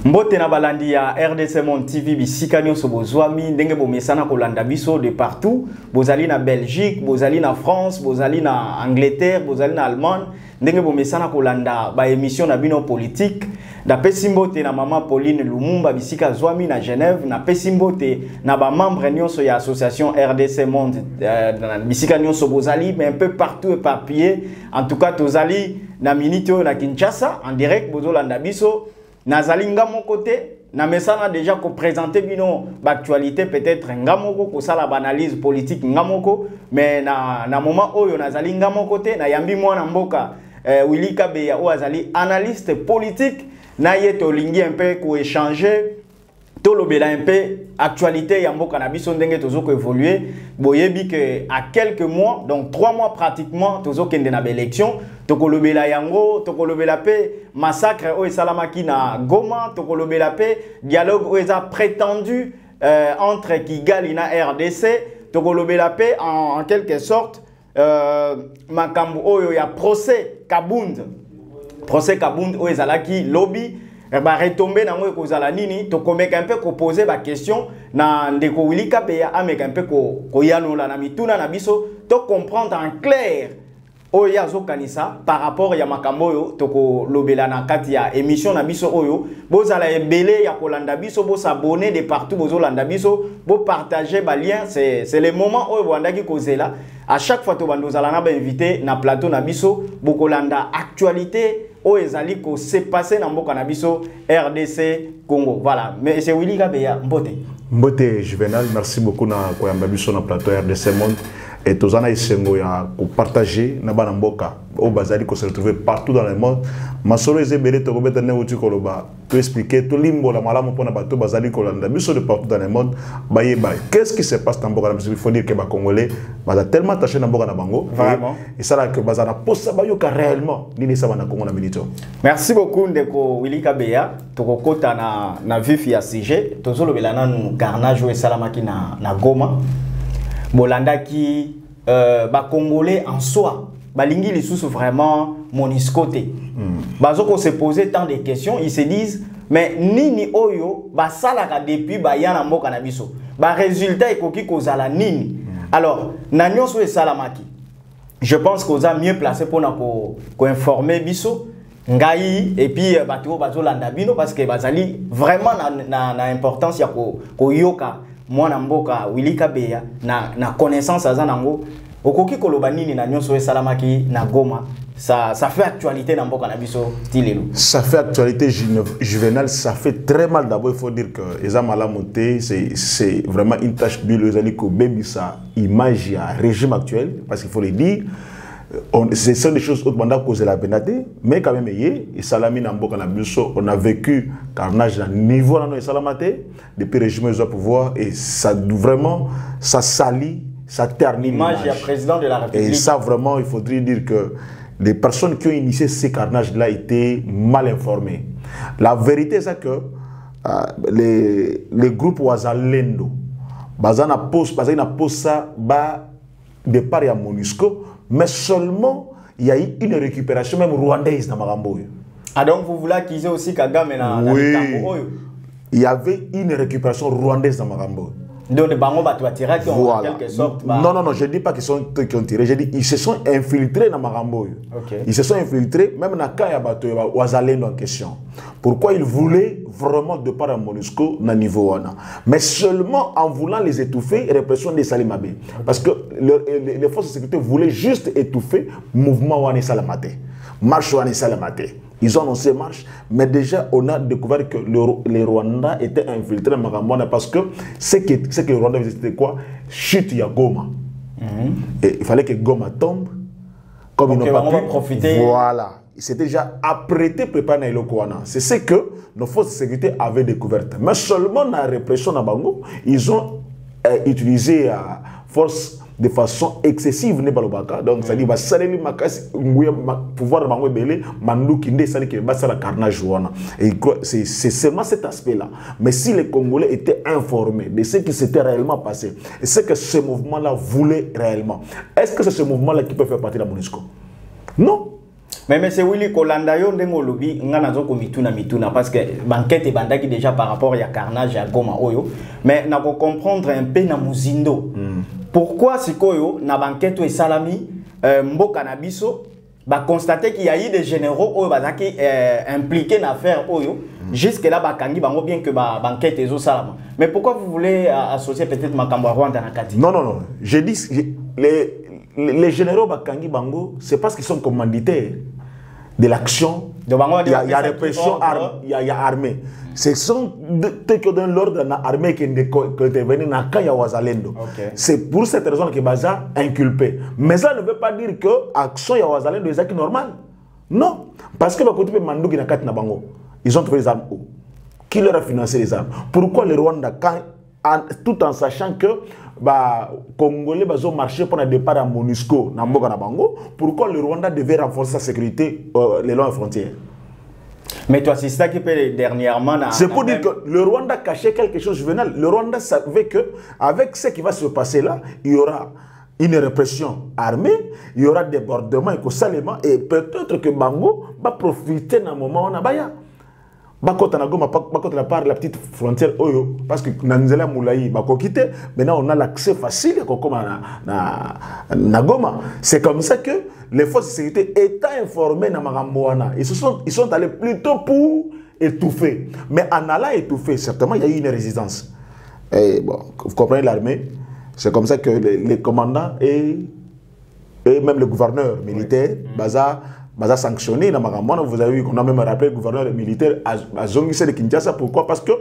Mbote na balandi ya RDC Monde TV bisika nyonso bozwami ndenge bomesana kolanda biso de partout. Bozali na Belgique, bozali na France, bozali na Angleterre, bozali na Allemagne. Ndenge bomesana kolanda ba émission na bino politique. Da pesimbote na mama Pauline Lumumba bisika zwami na Genève. Na pesimbote na ba membre nyonso ya association RDC Monde bisika nyonso bozali mais un peu partout éparpillé. En tout cas tozali na minute na Kinshasa en direct bozolanda biso. Nazali ngamo côté, na mesana déjà ko présenter bino l'actualité peut-être ngamoko ko sala analyse politique ngamoko mais na moment oyo nazali ngamo côté na yambi mwana mboka Willy Kabeya o azali analyste politique na yeto lingi un peu ko échanger tolobela un peu actualité ya mboka na biso ndenge tozoko évoluer boyebi que à quelques mois donc 3 mois pratiquement tozokende na élection tokolobela yango tokolobela pe massacre o esalamaki na Goma tokolobela pe dialogue o eza prétendu entre Kigali na RDC tokolobela pe en quelque sorte makambo oyo ya procès Kabund o ezalaki lobby ba retomber na ngo ekozala nini tokomeka un peu ko poser ba question na ndeko Willy Kabeya ameka un peu ko yanola na mituna na biso to comprendre en clair oya zo kanisa par rapport ya makambo yo toko lobela na kati ya émission na biso oyo bozala ebele ya kolanda biso bo s'abonner de partout bozo landa biso bo partager ba lien c'est le moment oyo bandaki kozela à chaque fois to bandozala na ba invité na plateau na biso bokolanda actualité o ezali ko se passer na mboka na biso RDC Congo. Voilà, mais c'est Willy Kabeya Mbote Juvenal, merci beaucoup na koyamba biso na plateau RDC Monde et tozana isengo ya ko partager na bana mboka o bazali ko se retrouver partout dans le monde. Masolo ezebele to kobeta ne uti koloba to expliquer to limbo la malamu pona bato bazali ko landa biso de partout dans le monde baye baye. Qu'est-ce qui se passe dans mboka na biso? Il faut dire que ba congolais baza tellement attaché na mboka na bango vraiment et ça là que bazana posa bayoka réellement nini ça na Congo na minito. Merci beaucoup ndeko Willy Kabeya tokokota na vif ya sujet tozolobela nanu carnage o esalamaki na Goma bolanda ki ba congolais en soi balingi lisusu vraiment MONUSCO te bazoko se poser tant de questions ils se disent mais nini oyo basalaka depuis bayana mboka na biso ba résultat ekoki kozala nini alors na nyonso esalamaki je pense qu'on a mieux placé pour ko informer biso ngai et puis bato bazolanda bino parce que bazali vraiment na importance ya ko yoka mwana mboka Willy Kabeya na connaissance azanango okoki koloba nini na nyonso esalamaki na Goma ça fait actualité na mboka na biso tilelo ça fait actualité Juvenal ça fait très mal d'abord il faut dire que eza malamoté c'est vraiment une tâche d'huile ezali ko bebisa image ya régime actuel parce qu'il faut le dire ce sont des choses autres banda cause la penalité mais quand même et salami na mboka na biso on a vécu carnage à niveau na salamate depuis régime au pouvoir et ça vraiment ça salit ça ternit l'image du président de la République et ça vraiment il faudrait dire que les personnes qui ont initié ces carnages là étaient mal informées. La vérité c'est que les groupes Wazalendo bazana pose ça ba de part à MONUSCO mais seulement il y a eu une récupération même rwandaise dans Marambo. Ah donc vous voulez qu'ils aient aussi Kagame na oui. Il y avait une récupération rwandaise dans Marambo. Donc les bango va tirer qui ont en quelque sorte non je dis pas qu'ils sont qui ont tiré, je dis ils se sont infiltrés dans Marambo. Okay. Ils se sont infiltrés même dans Kaya bato Wazalendo en question. Pourquoi ils voulaient vraiment de part à MONUSCO na niveau wana mais seulement en voulant les étouffer répression des Salimabé parce que les forces de sécurité voulaient juste étouffer mouvement wana Salamate marche wana Salamate. Ils ont annoncé marche, mais déjà on a découvert que les Rwandais étaient infiltrés dans Maramona parce que ce que les Rwandais c'était quoi? Chute ya Goma. Et il fallait que Goma tombe. Comme ils n'ont pas pu profiter. Voilà. C'était déjà apprêté préparé dans Kouana. C'est ce que nos forces de sécurité avaient découvert. Mais seulement dans la répression dans Bango, ils ont utilisé la force de façon excessive ne balobaka donc ça dit va saleli makasi nguya pouvoir bango belé manduki ndé sali que basa la carnage wana et c'est seulement cet aspect là mais si les Congolais étaient informés de ce qui s'était réellement passé et ce que ce mouvement là voulait réellement est-ce que c'est ce mouvement là qui peut faire partie de la MONUSCO? Non. Mais c'est Willy Kolanda yo ndengo lobi ngana zo ko mituna parce que banquette bandaki déjà par rapport à carnage à Goma oyo mais na ko comprendre un peu na muzindo pourquoi sikoyo na banquette et salami mboka na biso ba constater qu'il y a eu des généraux oyo bazaki impliqués dans l'affaire oyo jusque là bakangi bango bien que ba banquette ezo salama mais pourquoi vous voulez associer peut-être Makambo Rwanda na kati? Non, je dis les généraux bakangi bango c'est parce qu'ils sont commanditaires de l'action. Il y a répression, il y a armée. Ce sont ceux qui donnent l'ordre dans l'armée qui interviennent dans le cas de Wazalendo. C'est pour cette raison que Baza est inculpé. Mais ça ne veut pas dire que l'action de Wazalendo est normale. Non. Parce que ils ont trouvé les armes où? Qui leur a financé les armes? Pourquoi le Rwanda, tout en sachant que Congolais ont marché pour le départ à MONUSCO, pourquoi le Rwanda devait renforcer sa sécurité les longs frontières? Mais toi, c'est ça qui peut dernièrement. C'est pour dire que le Rwanda cachait quelque chose juvénal. Le Rwanda savait que avec ce qui va se passer là, il y aura une répression armée, il y aura des débordements et peut-être que Bango va profiter d'un moment où on a baya. Par la petite frontière Oyo, parce que Nanzela Moulaï va quitter, maintenant on a l'accès facile à Goma. C'est comme ça que les forces de sécurité étant informées dans Maramboana, ils sont allés plutôt pour étouffer. Mais en allant étouffer, certainement il y a eu une résistance. Et bon, vous comprenez l'armée, c'est comme ça que les commandants et même le gouverneur militaire, Baza sanctionné dans Maramboana, vous avez vu qu'on a même rappelé le gouverneur militaire à Zongise de Kinshasa. Pourquoi? Parce que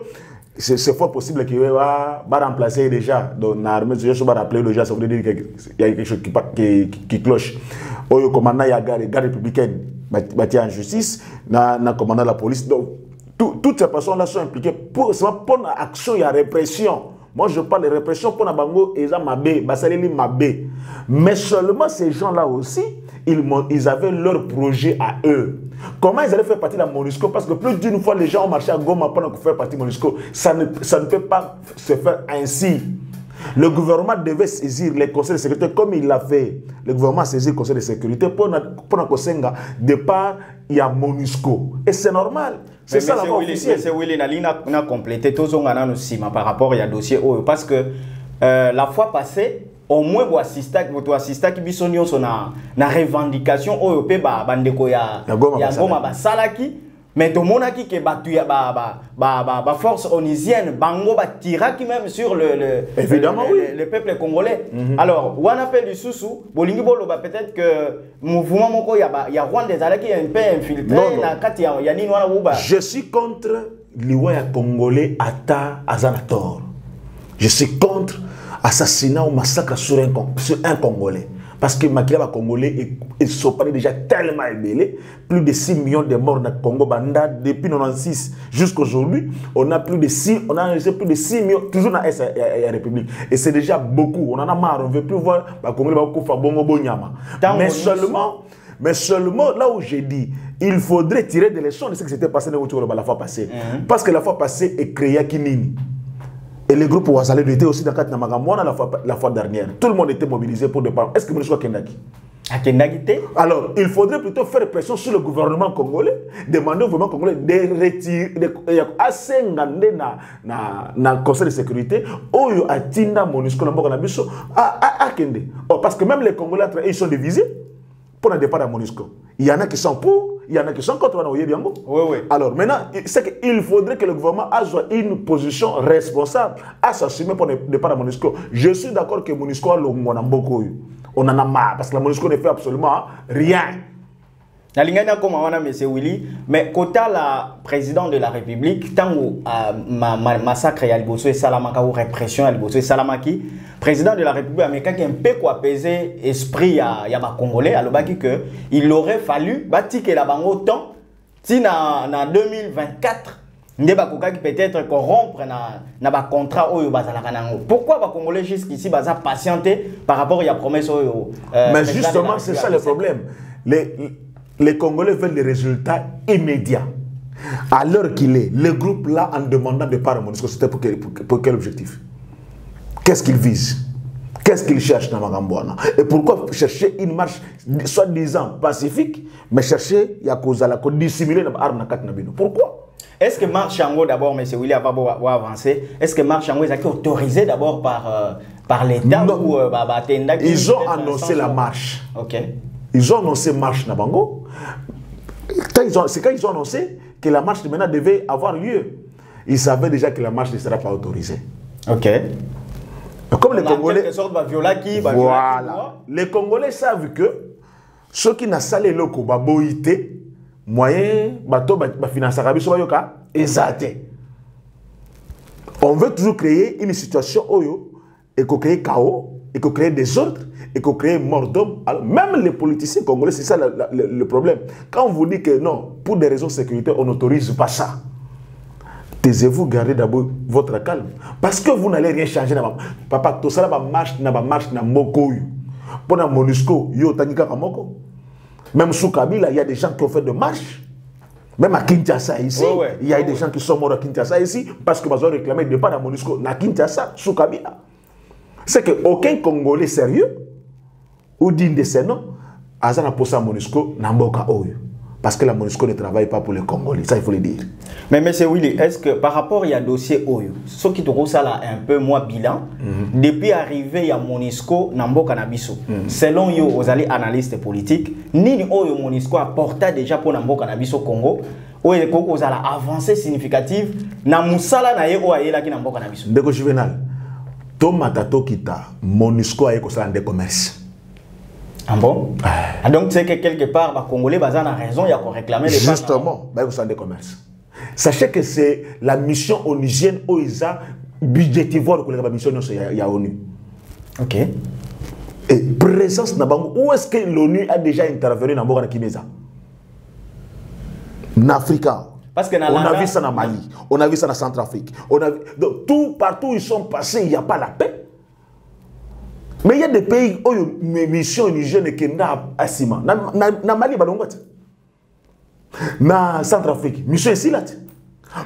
c'est fort possible qu'il va remplacer déjà dans l'armée. Je vais rappeler déjà, ça veut dire qu'il y a quelque chose qui cloche. Au commandant, il y a la garde républicaine bâtie en justice, le commandant de la police. Donc, toutes ces personnes-là sont impliquées pour l'action, il y a répression. Moi, je parle de répression pour Nabango et Mabé, Basaleli Mabé. Mais seulement ces gens-là aussi, ils avaient leur projet à eux. Comment ils allaient faire partie de la MONUSCO? Parce que plus d'une fois, les gens ont marché à Goma pendant qu'on fait partie de MONUSCO. Ça ne peut pas se faire ainsi. Le gouvernement devait saisir les conseils de sécurité comme il l'a fait. Le gouvernement a saisi le conseil de sécurité pour Nakosenga. Départ, il y a MONUSCO. Et c'est normal. C'est ça la voie officielle. C'est Willy Nalina a complété tout son analyse par rapport à dossier. Parce que la fois passée, au moins vous assistez qui bisonnion son na revendication au pe bandeko ya Goma basalaki mais to monaki ke batu ya ba force onisienne bango ba tiraki même sur le peuple congolais. Alors on appelle du sousou bolingi bolo peut-être que mouvement moko ya Rwanda ezalaki un peu infiltré na kati ya nini wana buba. Je suis contre liwa ya congolais ata azanator. Je suis contre assassinat ou massacre sur un Congolais. Parce que Makila Congolais ils sont pas déjà tellement ébélés. Plus de 6 millions de morts dans le Congo Banda depuis 1996 jusqu'à aujourd'hui. On a plus de 6 millions, toujours dans la République. Et c'est déjà beaucoup. On en a marre. On ne veut plus voir les Congolais faire bongo bonyama. Mais seulement là où j'ai dit, il faudrait tirer des leçons de ce qui s'était passé la fois passée. Parce que la fois passée est créé à Kinini. Et les groupes Ouazalendo étaient aussi dans la fois dernière. Tout le monde était mobilisé pour départ. Est-ce que vous avez Kendaki? Alors, il faudrait plutôt faire pression sur le gouvernement congolais, demander au gouvernement congolais de retirer, assez dans le conseil de sécurité, où il y a Tinda, MONUSCO, à Kende. Parce que même les Congolais, ils sont divisés pour le départ à MONUSCO. Il y en a qui sont pour. Il y en a qui sont contre. Oui. Alors maintenant, c'est qu'il faudrait que le gouvernement ait une position responsable à s'assumer pour le départ à MONUSCO. Je suis d'accord que MONUSCO a beaucoup. On en a marre parce que la MONUSCO ne fait absolument rien. Mais quand la présidente de la République, tant que massacre et Salamaka ou répression et Salamaki, président de la République américaine qui un peu quoi apaiser esprit à Congolais, alors il aurait fallu bâtir la banque autant si en 2024 peut-être corrompre na contrat oyo bazalaka nango. Pourquoi les Congolais jusqu'ici baza patienter par rapport à la promesse oyo? Mais justement, c'est ça le problème. Les Congolais veulent des résultats immédiats. À l'heure qu'il est, le groupe là, en demandant de part à MONUSCO, c'était pour quel objectif? Qu'est-ce qu'ils visent? Qu'est-ce qu'ils cherchent dans Magambouana? Et pourquoi chercher une marche soi-disant pacifique, mais chercher ya kozala ko dissimuler na arme na kat na bino? Pourquoi? Est-ce que Marc Chango d'abord, M. Willy Ababo va avancer? Est-ce que Marc Chango est autorisé d'abord par l'État ou ils ont annoncé la marche. Ok. Ils ont annoncé marche na bango. C'est quand ils ont annoncé que la marche maintenant devait avoir lieu. Ils savaient déjà que la marche ne sera pas autorisée. Ok. Comme les Congolais, voilà. Les Congolais savent que ceux qui n'ont pas les locaux, baboïté, moyen, bateau, finance arabique, on veut toujours créer une situation oyo et qu'on crée chaos, et qu'on crée des ordres, et qu'on crée mort d'homme. Même les politiciens congolais, c'est ça le problème. Quand on vous dit que non, pour des raisons de sécurité, on n'autorise pas ça. Taisez-vous, gardez d'abord votre calme. Parce que vous n'allez rien changer. Papa, tout ça, marche, na moko. Pour la MONUSCO, yo tanika kamoko. Même sous Kabila, il y a des gens qui ont fait de marche. Même à Kinshasa ici, il y a des gens qui sont morts à Kinshasa ici parce que ils ont réclamé le départ de MONUSCO à Kinshasa, sous Kabila. C'est qu'aucun Congolais sérieux ou digne de ses noms a posé à MONUSCO na mboka oyo. Parce que la MONUSCO ne travaille pas pour les Congolais, ça il faut le dire. Mais M. Willy, est-ce que par rapport à dossier Oyo, ce qui te ressemble un peu moins bilan, depuis arrivé à MONUSCO, Nambo Canabiso, selon yo, vous allez analystes politiques, ni Oyo MONUSCO apporta déjà pour Nambo Canabiso Congo, Oyo vous allez avancer significative, na musala na ye oye la ki Nambo Canabiso. Ndeko Juvenal, Tomatato kita, MONUSCO a écosala de commerce. Ah bon? Ah donc c'est que quelque part, les Congolais ont raison, il y a qu'on réclamer les justement, il y a des commerces. Sachez que c'est la mission onusienne OISA budgétivore que la mission il y a ONU. Ok. Et présence na bango, où est-ce que l'ONU a déjà intervenu dans Bogana Kineza? En Afrique. Parce que on a vu ça dans Mali, on a vu ça dans Centrafrique. Donc tout partout où ils sont passés, il n'y a pas la paix. Mais il y a des pays où les missions indigènes qui sont assima. Na Mali, na Centrafrique, mission ici là.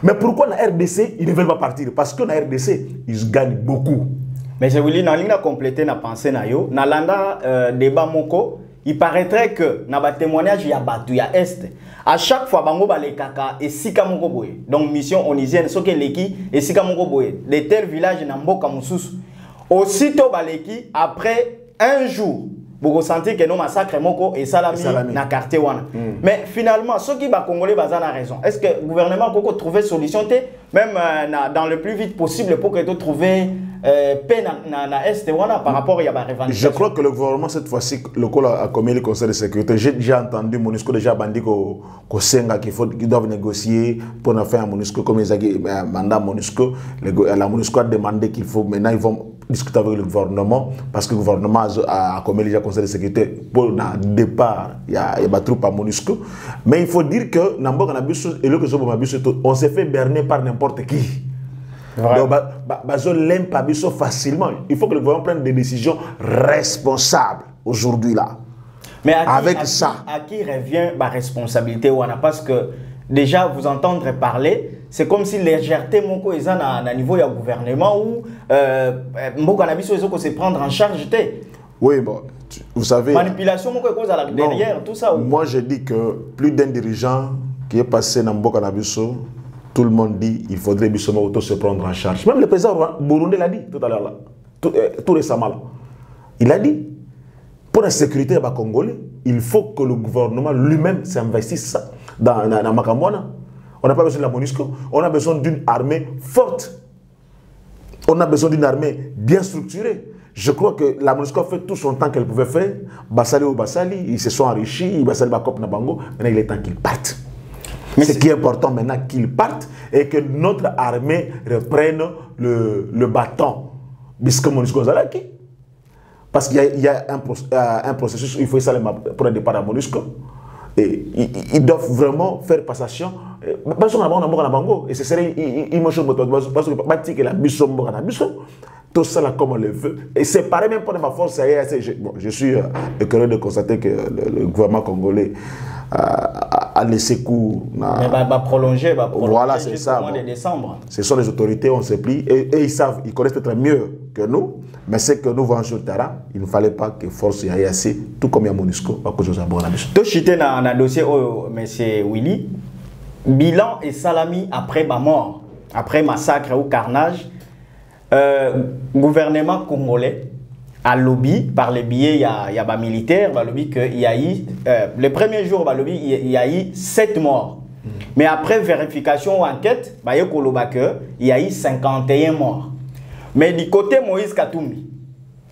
Mais pourquoi la RDC, ils ne veulent pas partir? Parce que la RDC, ils gagnent beaucoup. Mais je voulais compléter na pensée na yo. Na landa débat moko, il paraîtrait que na ba témoignage il y a batu ya est. À chaque fois bango ba le kaka et sika moko boye. Donc mission onusienne soke leki et sika moko boye. De tel village na mboka mususu. Aussitôt baleki, après un jour, vous ressentez que nos massacres moko et salami na quartier wana. Mais finalement, ceux qui ba Congolais bazan a raison. Est-ce que le gouvernement peut trouver solution même dans le plus vite possible pour que tu trouves paix na est wana par rapport à la revendication? Je crois que le gouvernement cette fois-ci, le col a commis le Conseil de sécurité. J'ai déjà entendu MONUSCO déjà bandit qu'au Senga qu'ils doivent négocier pour faire un MONUSCO comme ils ont mandat MONUSCO. La MONUSCO a demandé qu'il faut maintenant ils vont discuter avec le gouvernement parce que le gouvernement a commis déjà le Conseil de sécurité pour le départ. Il y a des troupes à MONUSCO. Mais il faut dire que on s'est fait berner par n'importe qui. Donc, facilement. Il faut que le gouvernement prenne des décisions responsables aujourd'hui là. Mais avec ça, à qui revient la responsabilité parce que déjà vous entendre parler, c'est comme si légèreté moko est à niveau du gouvernement où moko na biso ezo ko se prendre en charge. Oui, bon, vous savez. Manipulation moko cause à derrière tout ça. Moi je dis que plus d'un dirigeant qui est passé dans mboka na biso, tout le monde dit qu'il faudrait auto se prendre en charge. Même le président burundais l'a dit tout à l'heure là, tout récemment là. Il a dit pour la sécurité des Congolais, il faut que le gouvernement lui-même s'investisse dans Makambouana. On n'a pas besoin de la MONUSCO, on a besoin d'une armée forte. On a besoin d'une armée bien structurée. Je crois que la MONUSCO a fait tout son temps qu'elle pouvait faire. Bassali ou Bassali, ils se sont enrichis, Bassali Bakop Nabango, maintenant il est temps qu'ils partent. Mais ce qui est important maintenant qu'ils partent et que notre armée reprenne le bâton. Puisque MONUSCO Zalaki. Parce qu'il y a un processus où il faut ça pour le départ à MONUSCO. Et ils doivent vraiment faire passation. Et ce serait une chose que la tout ça là comme on le veut. Et c'est pareil même pour ma force. Bon, je suis écœuré de constater que le gouvernement congolais a laissé cours. Mais va prolonger voilà, c'est ça. Mois de décembre. Ce sont les autorités, on se plie. Et ils savent, ils connaissent peut-être mieux que nous. Mais c'est que nous voyons sur le terrain, il ne fallait pas que force y aille assez, tout comme il y a MONUSCO, à cause de ça. Tout chité dans le dossier, M. Willy, bilan et salami après ma mort, après massacre ou carnage, gouvernement congolais a lobby par les billets, il y a des militaires, a lobby qu'il y a eu, le premier jour, il y a eu 7 morts. Mais après vérification ou enquête, il y a eu 51 morts. Mais du côté Moïse Katumbi,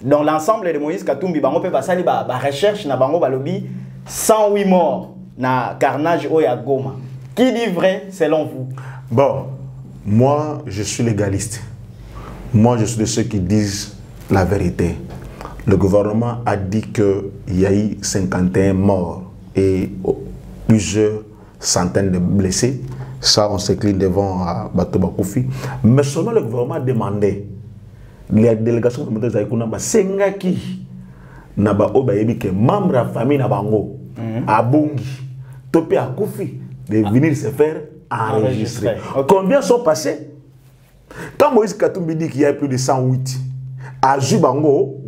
dans l'ensemble de Moïse Katumbi, on peut passer la recherche, na bango balobi 108 morts na carnage Oya Goma. Qui dit vrai selon vous? Bon, moi je suis légaliste. Moi je suis de ceux qui disent la vérité. Le gouvernement a dit qu'il y a eu 51 morts et plusieurs centaines de blessés. Ça, on s'incline devant Bato Bakoufi. Mais seulement le gouvernement a demandé les délégations de Montez Aïkouna, Sengaki, Naba Obayebi, que membre de la famille Nabango, à Bungi, Topé à Koufi, de venir se faire enregistrer. Okay. Combien sont passés? Quand Moïse Katumbi dit qu'il y a plus de 108, à Jubango,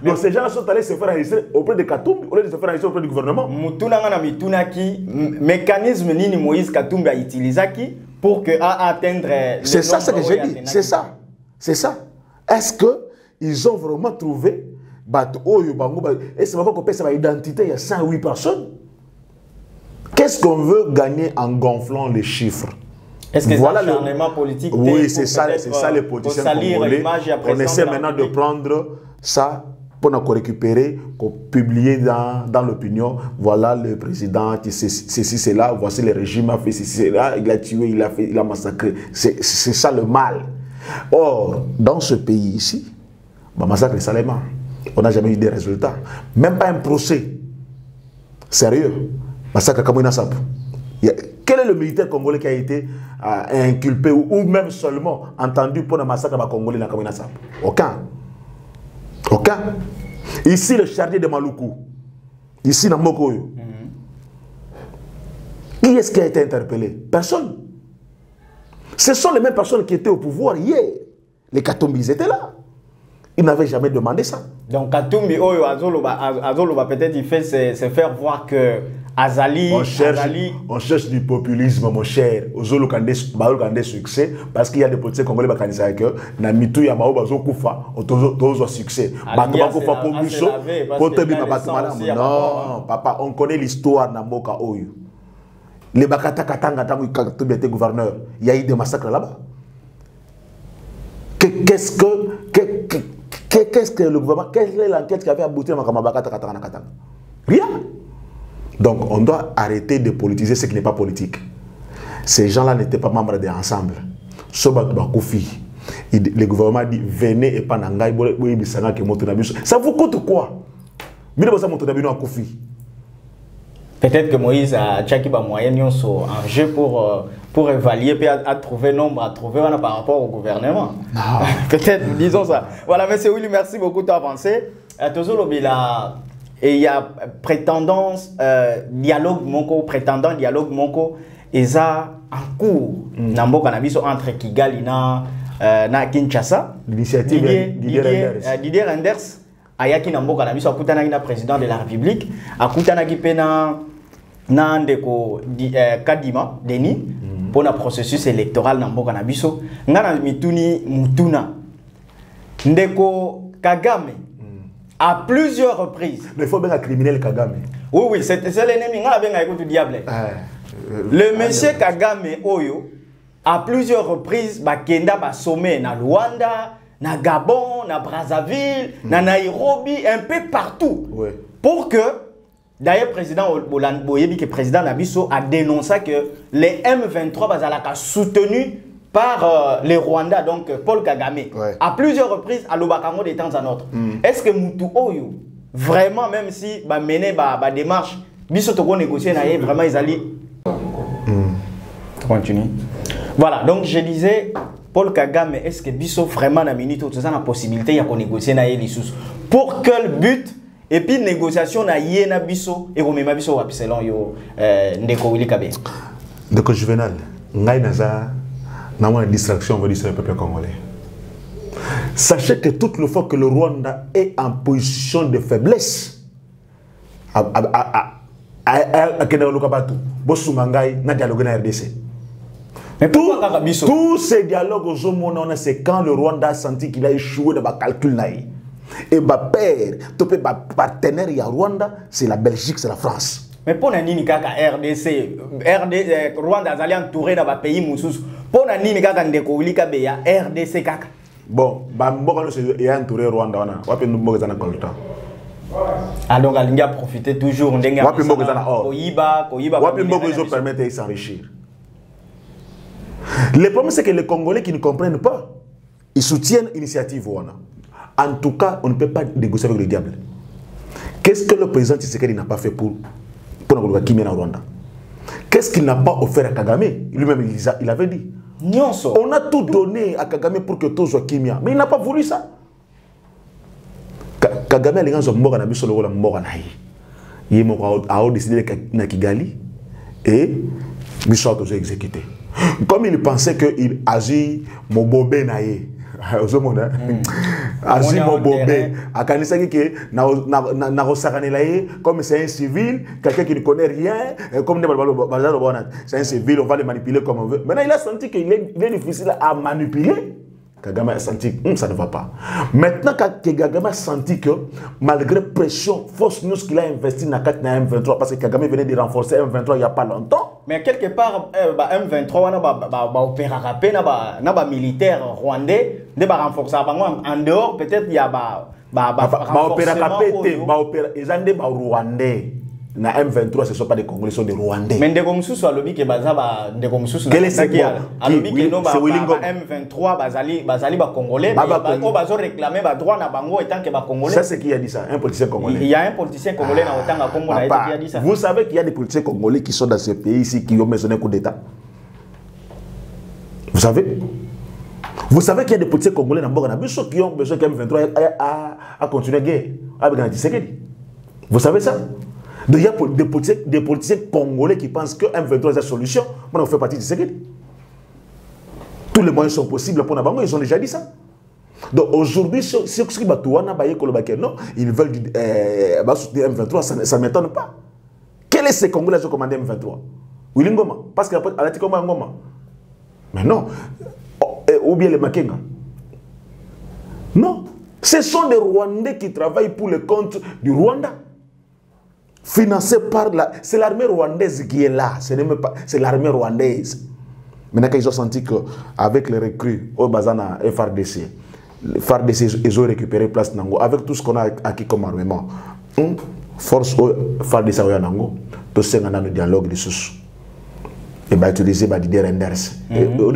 donc ces gens sont allés se faire enregistrer auprès de Katumbi, au lieu de se faire enregistrer auprès du gouvernement. Mécanisme ni Moïse Katumbi a utilisé pour que atteindre. C'est ça ce que j'ai dit. C'est ça. C'est ça. Est-ce qu'ils ont vraiment trouvé et c'est vraiment qu'on peut savoir l'identité, il y a 108 personnes. Qu'est-ce qu'on veut gagner en gonflant les chiffres? Est-ce que voilà c'est un acharnement politique? Oui, c'est ça les politiciens congolais. On essaie maintenant de prendre ça pour nous récupérer, pour publier dans l'opinion. Voilà le président, ceci, cela, voici le régime a fait ceci, cela, il a tué, il a massacré. C'est ça le mal. Or, dans ce pays ici, massacre Salema, on n'a jamais eu des résultats. Même pas un procès sérieux. Massacre Kamouina Sapu. Quel est le militaire congolais qui a été inculpé ou même seulement entendu pour le massacre de Congolais dans Kamouina Sapu? Aucun. Aucun. Ici, le chargé de Maluku. Ici, dans Mokoyo. Qui est-ce qui a été interpellé? Personne. Ce sont les mêmes personnes qui étaient au pouvoir hier. Les Katombis étaient là. Ils n'avaient jamais demandé ça. Donc Katumbi, Azoloba peut-être il fait se faire voir que Azali... On cherche du populisme, mon cher. Ozolo Kandé succès. Parce qu'il y a des politiciens congolais qui disent que na mitu ya bao bazo kufa, otozo succès. Non, papa, on connaît l'histoire na mboka oyo. Les Bakata Katanga, Katumbi était gouverneur. Il y a eu des massacres là-bas. Qu'est-ce que le gouvernement, quelle est l'enquête qui avait abouti à Bakata Katanga? Rien. Donc on doit arrêter de politiser ce qui n'est pas politique. Ces gens-là n'étaient pas membres de l'ensemble. Le gouvernement dit venez et pas nangai. Ça vous coûte quoi? Peut-être que Moïse a tchaki ba moyen en jeu pour évaluer et à trouver nombre, à trouver par rapport au gouvernement. Peut-être, disons ça. Voilà, monsieur Willy, merci beaucoup d'avancer. Et il y a prétendance, dialogue monko, et ça en cours. Nambo cannabis entre Kigali na Kinshasa. L'initiative Didier Renders. Ayaki Nambo cannabis a coûté na président de la République, a coûté na pena na ndeko Kadima Denis pour le processus électoral Nambo cannabis. Ngana mituni mutuna ndeko Kagame. À plusieurs reprises. Mais il faut bien un criminel Kagame. Oui, c'est l'ennemi. Le monsieur Kagame Oyo, à plusieurs reprises, Bakenda ba sommet na Luanda, na Gabon, na Brazzaville, na Nairobi, un peu partout. Oui. Pour que, d'ailleurs, le président Boyebi, qui est président Nabiso, a dénoncé que les M23 bazalaka soutenus par les Rwandais, donc Paul Kagame, ouais. À plusieurs reprises, à l'Obakango de temps en autre. Est-ce que Moutou Oyo, vraiment, même si mener la démarche, biso toko négocier, vraiment, ils allaient. Continue. Voilà, donc je disais, Paul Kagame, est-ce que biso vraiment na minute tu as la possibilité ya ko négocier na yeli sous pour quel but et puis négociation na yena biso et remema biso wa selon yo ndeko Willy Kabea. Donc Juvenal, ngai naza na une distraction on va dire sur le peuple congolais. Sachez que toute le fois que le Rwanda est en position de faiblesse tous ces dialogues aux hommes, c'est quand le Rwanda a senti qu'il a échoué dans le calcul. Et ma père, ton partenaire il y a Rwanda, c'est la Belgique, c'est la France. Mais pour nini kaka RDC, Rwanda est entouré dans le pays moussous. Pour nini kaka ndeko Willy Kabea, RDC kaka. Bon, il y a entouré Rwanda, ah donc il a profité toujours de permettre de s'enrichir. Le problème c'est que les Congolais qui ne comprennent pas, ils soutiennent l'initiative Rwanda. En tout cas, on ne peut pas négocier avec le diable. Qu'est-ce que le président Tshisekedi n'a pas fait pour la Kimia en Rwanda? Qu'est-ce qu'il n'a pas offert à Kagame? Lui-même il avait dit. On a tout donné à Kagame pour que tout soit Kimia, mais il n'a pas voulu ça. Kagame a décidé de Kigali et il a exécuté. Comme il pensait qu'il agit Mobobé naïe. Agit Mobobé. Comme c'est un civil, quelqu'un qui ne connaît rien, comme c'est un civil, on va le manipuler comme on veut. Maintenant, il a senti qu'il est difficile à manipuler. Kagame a senti que ça ne va pas. Maintenant que Kagame a senti que malgré pression, force nous qu'il a investi dans M23 parce que Kagame venait de renforcer M23 il n'y a pas longtemps. Mais quelque part, M23 n'a militaire rwandais de renforcer en dehors peut-être il y a rwandais. Na M23 ce ne sont pas des Congolais, ce sont des Rwandais. Mais des Congolais sont lobby que baza des Congolais quel est ce lobby que no M23 bazali ba Congolais mais bazo réclamer ba droit na bango étant que ba Congolais. Ça c'est qui a dit ça? Un politicien congolais. Il y a un politicien congolais dans autant à Congo qui a dit ça. Vous savez qu'il y a des politiciens congolais qui sont dans ce pays ici qui ont mené un coup d'état. Vous savez? Vous savez qu'il y a des politiciens congolais dans Bogana Bisso qui ont besoin que M23 a continué la guerre avec Andy Tshisekedi. Vous savez ça? Donc il y a des politiciens congolais qui pensent que M23 est la solution. Moi, on fait partie de Tshisekedi. Tous les moyens sont possibles pour Nabango, ils ont déjà dit ça. Donc aujourd'hui, ce qui non, ils veulent soutenir M23, ça ne m'étonne pas. Quel est ce Congolais qui ont commandé M23? Willy Ngoma. Parce qu'il a dit comment Ngoma. Mais non. Ou bien les Makenga. Non. Ce sont des Rwandais qui travaillent pour le compte du Rwanda. Financé par la... C'est l'armée rwandaise qui est là. C'est l'armée rwandaise. Maintenant qu'ils ont senti qu'avec les recrues au Bazana FRDC, ils ont récupéré place Nango. Avec tout ce qu'on a acquis comme armement, force au FRDC à Nango, tout ce qu'on a le dialogue de sous. Et bah utiliser Didier Renders.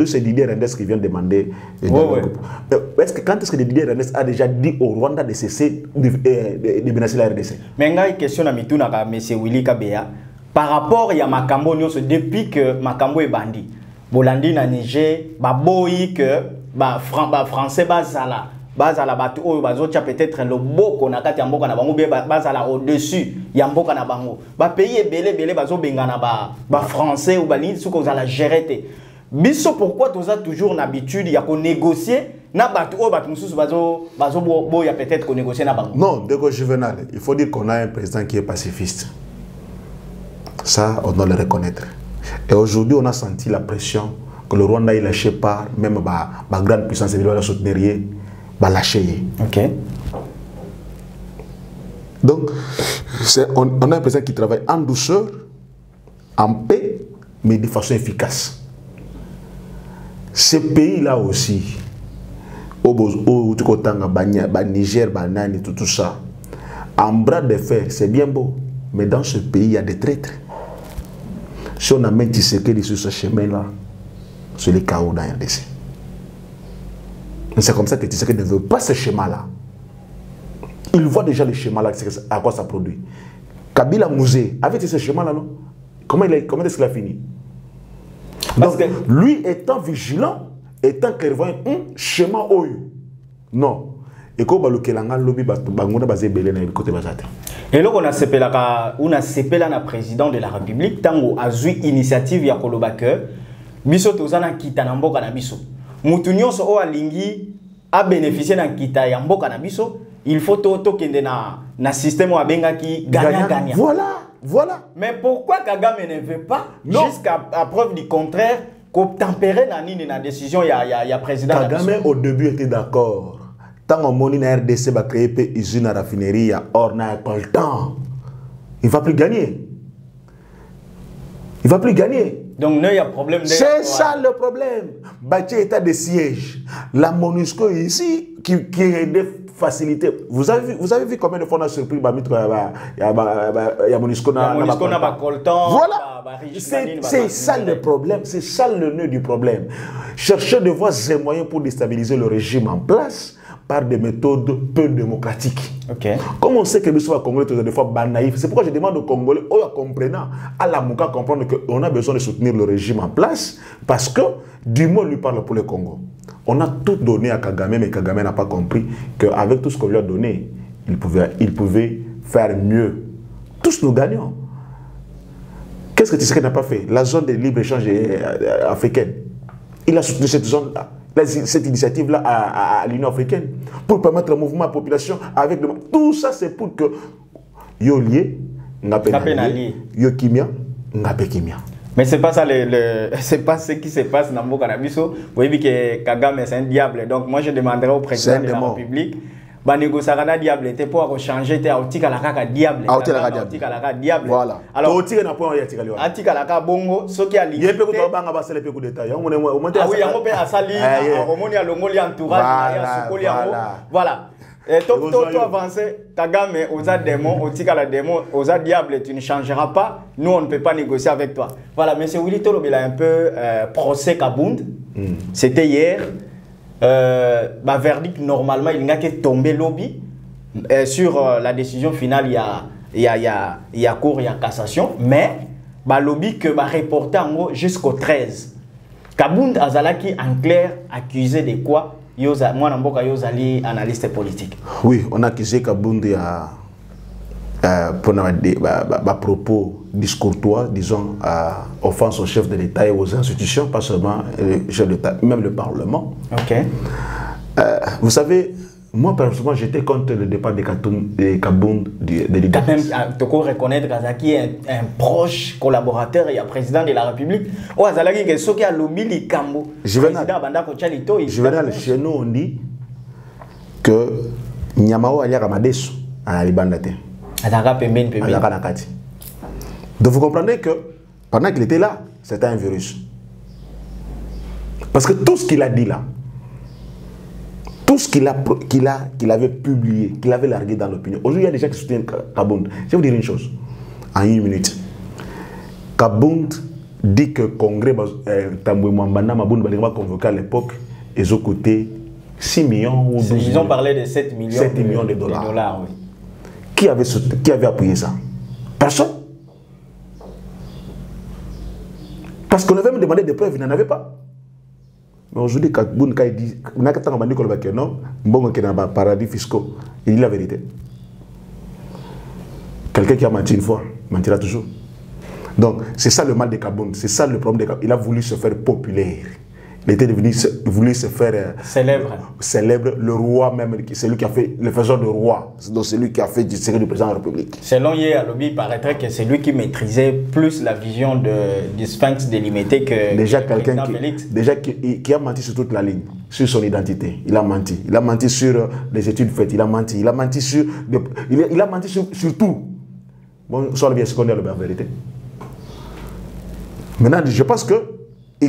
C'est Didier Renders qui vient demander. Est-ce que quand est-ce que Didier Renders a déjà dit au Rwanda de cesser de menacer la RDC? Mais il y a une question à M. Willy Kabea par rapport à Makambo depuis que Makambo est bandit. Bolandi na Niger, baboyi que français bazala. Bazala batu oyo bazotia peut-être le boko na kati ya mboka na bango be bazala au-dessus ya mboka na bango. Ba pays belé bazo bengana ba français ou ba lini suko zala gérer te. Biso pourquoi tu as toujours l'habitude ya ko négocier na batu oyo batu mususu bazo boya peut-être ko négocier na bango. Non, de Juvenal, il faut dire qu'on a un président qui est pacifiste. Ça on doit le reconnaître. Et aujourd'hui on a senti la pression que le Rwanda est lâché par même ba grande puissance et la soutenir. Lâcher. Ok. Donc, on a un président qui travaille en douceur, en paix, mais de façon efficace. Ce pays-là aussi, au Niger, tout ça, en bras de fer, c'est bien beau, mais dans ce pays, il y a des traîtres. Si on amène Tshisekedi sur ce chemin-là, c'est le chaos dans RDC. C'est comme ça que Tshisekedi ne veut pas ce schéma-là. Il voit déjà le schéma-là, à quoi ça produit. Kabila Mouzé, avec ce schéma-là, non? Comment est-ce qu'il a fini? Donc, lui étant vigilant, étant clairvoyant, chemin oyo. Non. Et quand on a lobby, on a basé belé na côté basate. Et là on a sepela na président de la République tango azui initiative ya koloba que biso tozana kita na mboka na biso. Mutu nyonso o alingi a bénéficier na kita ya mboka na biso, il faut to kende na système o abenga ki gagnant. Voilà. Mais pourquoi Kagame ne veut pas jusqu'à preuve du contraire tempérer na décision ya président Kagame au début était d'accord. Tant qu'on moni na RDC va créer une usine à raffinerie, or n'a pas le temps. Il va plus gagner. Donc il y a problème. C'est ça le problème. Bâtir état de siège. La MONUSCO ici qui est des facilités. Vous avez vu combien de fois on a surpris il y a MONUSCO Voilà. C'est ça le problème. C'est ça le nœud du problème. Chercher de voies et moyens pour déstabiliser le régime en place par des méthodes peu démocratiques. Comme on sait que le Congolais est des fois naïf, c'est pourquoi je demande aux Congolais, comprenant, à la Mouka comprendre qu'on a besoin de soutenir le régime en place, parce que du moins lui parle pour le Congo. On a tout donné à Kagame, mais Kagame n'a pas compris qu'avec tout ce qu'on lui a donné, il pouvait faire mieux. Tous nous gagnons. Qu'est-ce que Tshisekedi n'a pas fait? La zone de libre-échange africaine. Il a soutenu cette zone-là. Cette initiative-là à l'Union africaine pour permettre le mouvement de la population avec tout ça, c'est pour que yo lié, yo kimia, kimia. Mais c'est pas ça c'est pas ce qui se passe dans le Canabiso. Vous voyez que Kagame c'est un diable. Donc moi je demanderai au président de la République ba négocier na diable était pour changer te autika la kaka diable. Autika la kaka diable. Voilà. Alors autika na point ya tikali. Autika la kaka bongo soki ali. Yé pe ko to banga ba sele pe ko détail. On ah oui, yango pe asali omoni ya longoli entourage ya sokoli yango. Voilà. Et toi avancer Kagame oza démon, autika la démon, oza diable, tu ne changeras pas. Nous on ne peut pas négocier avec toi. Voilà, monsieur Willy Tolo il a un peu procès Kabund. C'était hier. Verdict normalement il n'a que tombé lobby sur la décision finale il y a cour, il y a cassation, mais lobby que reporter en gros jusqu'au 13. Kabund Azalaki en clair accusé de quoi? Moi Namboka Yozali analyste politique. Oui, on a accusé Kabund pour des propos discourtois, disons, offense au chef de l'État et aux institutions, pas seulement le chef de l'État, même le Parlement. Vous savez, moi personnellement, j'étais contre le départ de Kabund de l'État. Quand même, tu peux reconnaître Kazaki est un proche collaborateur et un président de la République. Juvenal, chez nous, on dit que Nyamao Alia Ramadesu à la Libandate. Donc vous comprenez que pendant qu'il était là, c'était un virus. Parce que tout ce qu'il a dit là, tout ce qu'il avait publié, qu'il avait largué dans l'opinion, aujourd'hui il y a des gens qui soutiennent Kabund. Je vais vous dire une chose, en une minute. Kabund dit que le Congrès va convoquer à l'époque, ils ont coûté 6 millions ou 12 millions. Ils ont parlé de 7 millions de dollars. Oui. Qui avait appuyé ça? Personne. Parce qu'on avait même demandé des preuves, il n'en avait pas. Mais aujourd'hui, quand il dit non, paradis fiscaux, il dit la vérité. Quelqu'un qui a menti une fois, mentira toujours. Donc, c'est ça le mal de Kabund, c'est ça le problème de Kabund. Il a voulu se faire populaire. Il était voulu se faire célèbre. Le roi même, c'est lui qui a fait le faiseur de roi. Donc c'est lui qui a fait du secret du président de la République. Selon Yé Alobi, il paraîtrait que c'est lui qui maîtrisait plus la vision du Sphinx délimité que déjà quelqu'un qui a menti sur toute la ligne, sur son identité. Il a menti. Il a menti sur les études faites. Il a menti. Il a menti sur sur tout. Bon, ça bien ce qu'on est la vérité. Maintenant, je pense que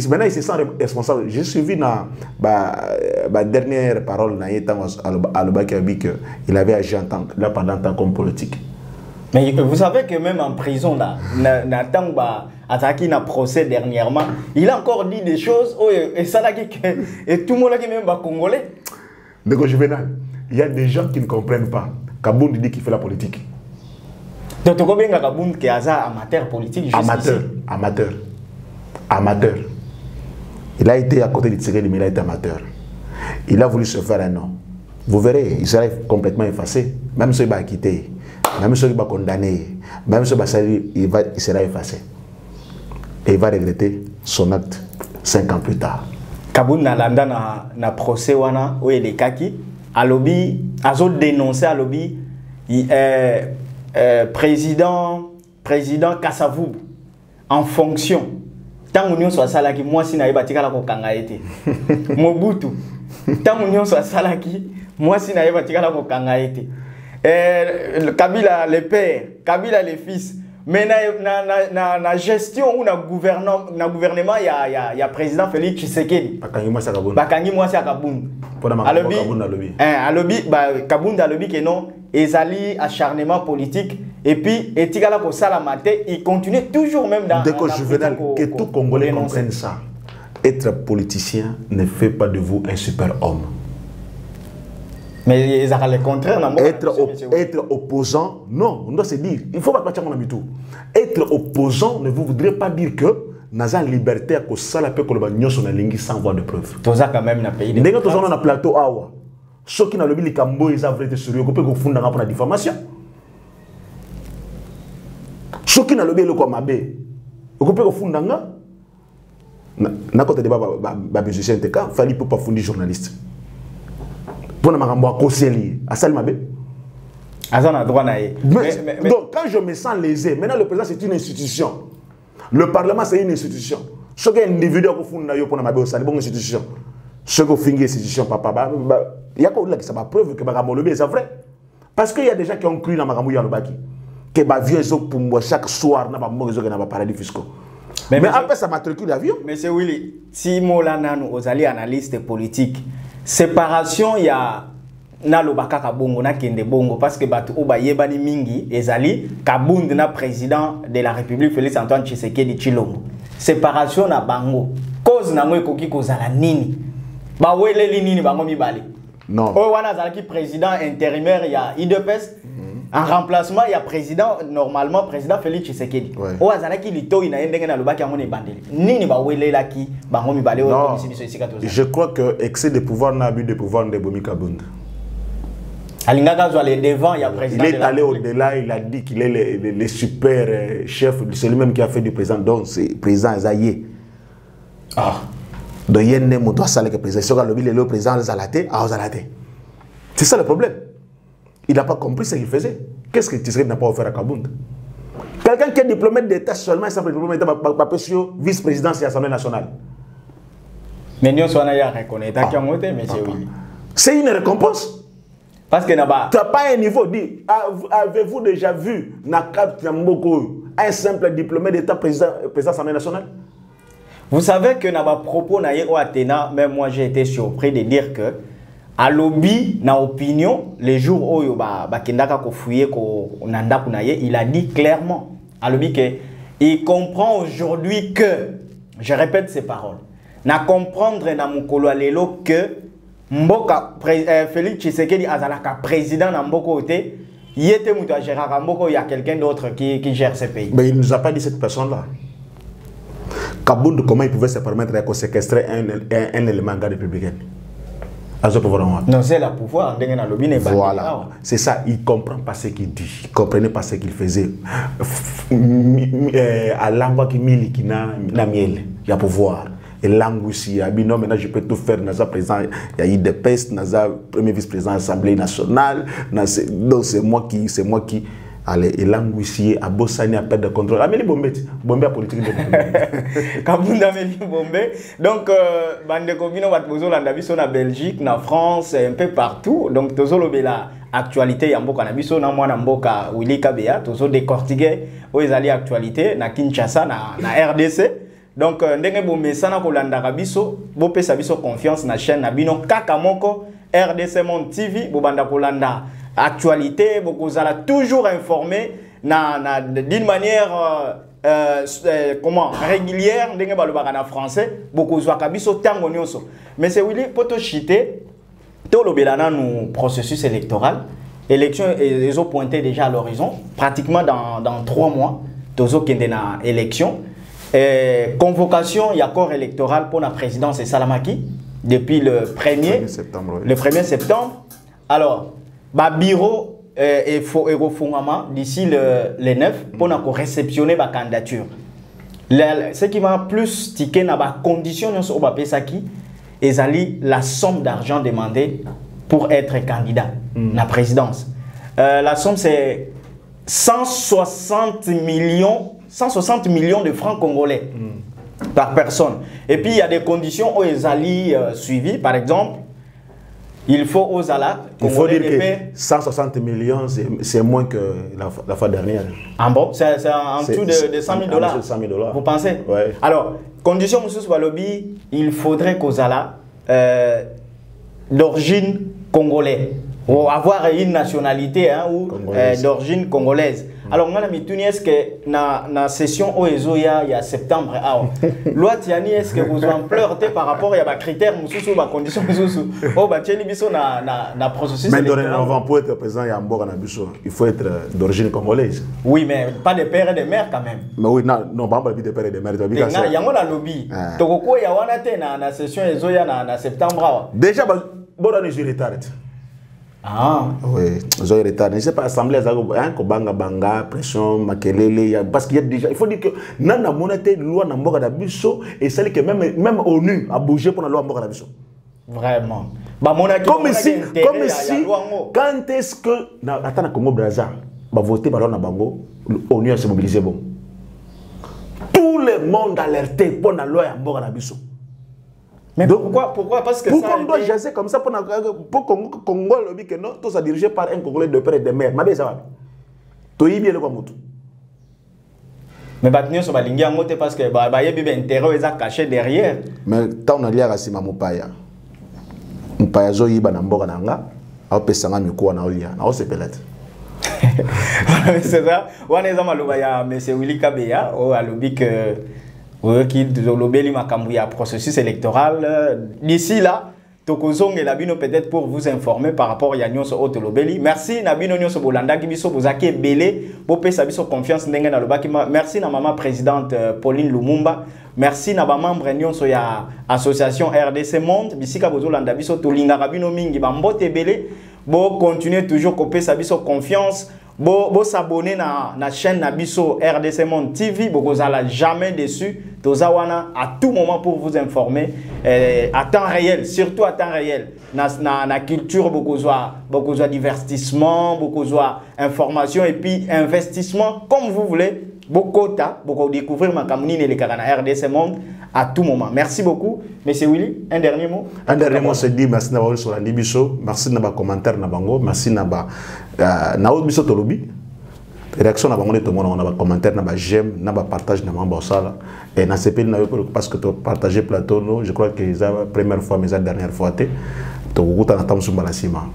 maintenant, il se sent responsable. J'ai suivi ma dernière parole qui a dit qu'il avait agi pendant un temps comme politique. Mais vous savez que même en prison, là, Nathan Ataki n'a procès dernièrement, il a encore dit des choses et ça et tout le monde qui même congolais. Donc, Juvenal, il y a des gens qui ne comprennent pas. Kabund dit qu'il fait la politique. Donc, tu comprends que Kabund est amateur politique? Amateur. Il a été à côté de Tshisekedi, mais il a été amateur. Il a voulu se faire un nom. Vous verrez, il sera complètement effacé. Même ceux qui vont quitter, même ceux qui vont condamner, même ceux qui vont salir, il sera effacé. Et il va regretter son acte 5 ans plus tard. Kaboun na landa na procès wana où il est kaki à lobby azo dénoncé à lobby président Kassavoub en fonction tant union soit salaki moi si na ibatika la ko kanga été Mobutu tant union soit salaki moi si na ibatika la ko kanga été Kabila le père Kabila le fils. Mais na gestion ou na gouvernement il y a président Félix Tshisekedi. Bakangi moi c'est Kabund. Alobi Kabund alobi que non ezali acharnement politique et puis etikala ko salamate il continue toujours même dans Juvenal que tout Congolais comprenne ça. Être politicien ne fait pas de vous un super homme. Mais ils ont le contraire. Être opposant, non, on doit se dire, il ne faut pas partir mon tout. Être opposant ne voudrait pas dire que nous avons la liberté à cause de ça, sans voir de preuves. Tout ça quand même dans le pays. Nous avons un plateau awa. Ceux qui n'ont pas le cambo, ils ont vrai sérieux, ils peuvent fonder pour la diffamation. Ceux qui n'ont pas le cambo, ils peuvent fonder. N'a pas de débat, musicien, il fallait pas fonder journaliste. Donc, quand je me sens lésé, maintenant le président c'est une institution. Le Parlement c'est une institution. Chaque individu qui fonde c'est une institution. Chaque institution, papa, il y a quoi qui preuve que c'est vrai. Parce qu'il y a des gens qui ont cru dans Magamou Yanobaki. Que pour moi chaque soir, dans le paradis fiscaux. Mais après ça matricule l'avion. Mais c'est Willy, si Molana nous aux analystes politiques. Séparation, il y a Nalobaka Kabongo, na Kende Bongo, parce que Batu Oba Yebani Mingi, Ezali, Kabund na président de la République, Félix Antoine Tshisekedi Chilombo. Séparation na Bango. Cause na moi koki kozala nini. Ba wele li nini bango mibali. Non. O wana zalaki président intérimaire, il y a IDPS. En remplacement, il y a président, normalement, président Félix Tshisekedi. O azalaki lito ina yendenge na lobaki amone bandeli. Nini ba wele laki bango mibali o komisi biso isika toza. Je crois que excès de pouvoir n'a abus de pouvoir de Bomi Kabund. Il est allé au-delà, il a dit qu'il est le super chef, c'est lui-même qui a fait du président, donc c'est le président Azaye. Ah. Donc il y a un mot de président, le président Zalaté, c'est ça le problème. Il n'a pas compris ce qu'il faisait. Qu'est-ce que Tshisekedi n'a pas offert à Kabund? Quelqu'un qui est diplômé d'État seulement, il s'appelle diplômé d'État, vice-président de l'Assemblée nationale. Mais nous sommes reconnaître c'est une récompense. Parce que tu n'as pas un niveau dit. Avez-vous déjà vu un simple diplômé d'État président de l'Assemblée nationale? Vous savez que dans ma propos, même moi j'ai été surpris de dire que à lobby, na opinion, les jours où il a dit clairement à lobby que il comprend aujourd'hui que, je répète ces paroles, na comprendre na mukolo alelo que Mboka Félix Tshisekedi azalaka président na Mboko oté, il était muta gérard Mboko, il y a quelqu'un d'autre qui gère ce pays. Mais il ne nous a pas dit cette personne-là. Kabund, comment il pouvait se permettre de séquestrer un élément de la républicaine? Non, c'est le pouvoir. Voilà, c'est ça. Il ne comprend pas ce qu'il dit. Il ne comprenait pas ce qu'il faisait. À l'envoi qui mille qui n'a miel, il y a pouvoir. Et langue aussi, non, maintenant je peux tout faire. Il y a eu des pestes, premier vice-président de l'Assemblée nationale. Donc c'est moi qui. Allez, et l'angoissier à Bossani à perdre de contrôle. Amélie Bombé, Bombé à politique de Kabund Amélie Bombé. Donc, bande combino va poser la Nabiso en Belgique, en France, un peu partout. Donc, toujours la actualité en Boka Nabiso, na moi en Boka Willy Kabea, toujours décortiqué où ils allaient actualité na Kinshasa, na RDC. Donc, ndenge Bombé sana kolanda Kabiso, Bopé Sabiso confiance na chaîne Nabino Kakamoko RDC Monde TV, Bobanda kolanda. Actualité, beaucoup ça toujours informé d'une manière comment régulière, en français, beaucoup soit kabiso tango nyonso. Mais c'est Willy poto chité, tout le belana nous processus électoral, élection ils ont pointé déjà à l'horizon, pratiquement dans 3 mois, tozo kende na élection. convocation et accord électoral pour la présidence et Salamaki depuis le 1er septembre. Le 1er septembre. Alors, bureau et refondement d'ici le 9 pour réceptionner la candidature. Ce qui m'a plus tiqué dans la condition de la somme d'argent demandée pour être candidat à la présidence. La somme c'est 160 millions de francs congolais par personne. Et puis il y a des conditions où ils allaient suivies. Par exemple, il faut aux ALA. Il faut dire que 160 millions, c'est moins que la fois dernière. Ah bon? C'est en dessous de 100 000 dollars. Vous pensez? Ouais. Alors, condition Moussous Balobi, il faudrait qu'aux ALA d'origine congolaise, ou avoir une nationalité ou d'origine congolaise. Alors, moi, est-ce que dans la session OESO, il y a septembre, loi Tiani, est-ce que vous en pleurez par rapport à des critères, des conditions, dans processus mais dorénavant, pour être présent, il faut être d'origine congolaise. Oui, mais pas de père et de mère quand même. Mais oui, non, pas de père et de mère. Il y a un lobby. Il y a une session OESO en septembre. Déjà, bon, je retard. Ah oui, j'ai retard. Je sais pas, assemblée, banga banga, pression, makelele, parce qu'il y a déjà, il faut dire que nana monnaie loi na mboka da biso et celle que même ONU a bougé pour la loi mboka da biso. Vraiment. Comme si, quand est-ce que attends na Congo Brazza, va voter par na bango, ONU a se mobilisé bon. Tout le monde alerté pour la loi mboka da biso. Mais donc, pourquoi? Parce que pourquoi on doit jaser comme ça pour Congo lobby que non, tout ça dirigé par un Congolais de père et de mère. Mais ça va. Tu y bien le comme tout. Mais maintenant sur balingi en moté parce que y a bien intérêt à caché derrière. Mais tant on a lié à Sima Mupaya. Mupaya zo yiba na mboka nanga, a pesanga mikuwa na olia. Na ose pelete. C'est ça. On est dans le ya monsieur Willy Kabeya au lobby que qui lobby makambu processus électoral d'ici là tokozong et labino peut-être pour vous informer par rapport à Nyonso auto lobeli. Merci Nabino Nyonso Bolanda ki biso bozaki belé bo pesa biso confiance ndenge na lobaki. Merci na maman présidente Pauline Lumumba. Merci na ba membre Nyonso ya association RDC Monde bisika bozolanda biso tolinga rabino mingi ba mbote belé bo continuer toujours ko pesa biso confiance. Bo s'abonner na chaîne Nabiso RDC Monde TV, bo kozala jamais déçu. Tozawana à tout moment pour vous informer à temps réel, surtout à temps réel. Na culture beaucoup de divertissement, beaucoup de information et puis investissement comme vous voulez. Beaucoup découvrir ma camunine et les carana RDC Monde à tout moment. Merci beaucoup, Monsieur Willy. Un dernier mot. Un dernier mot, c'est dit merci d'avoir sur la Nibiso, merci d'avoir commentaire na bango, merci d'avoir na biso tolobi. Réaction na bango de tout le monde, on a commentaire na j'aime, na partage na bango sala et na CP na parce que tu partager plateau, je crois que c'est la première fois mais la dernière fois tu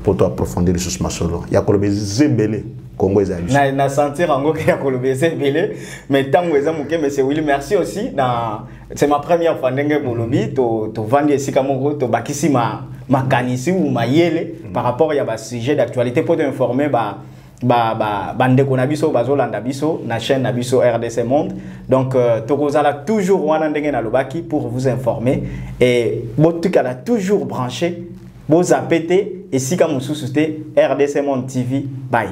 pour approfondir sur ce masolo. Il y a que le zembele Congo est na sentir en qu'il y a que le zembele mais tant que vous monsieur Willy merci aussi c'est ma première fois ndenge bolobi to vendre ici comme to bakisi ma kanisi ou ma yele par rapport à un sujet d'actualité pour t'informer bande konabiso bazolanda biso na chaîne nabiso RDC Monde donc tokozala toujours wana ndenge na lobaki pour vous informer et botukala toujours branché. Vous appétez et si comme vous RDC Monde TV, bye.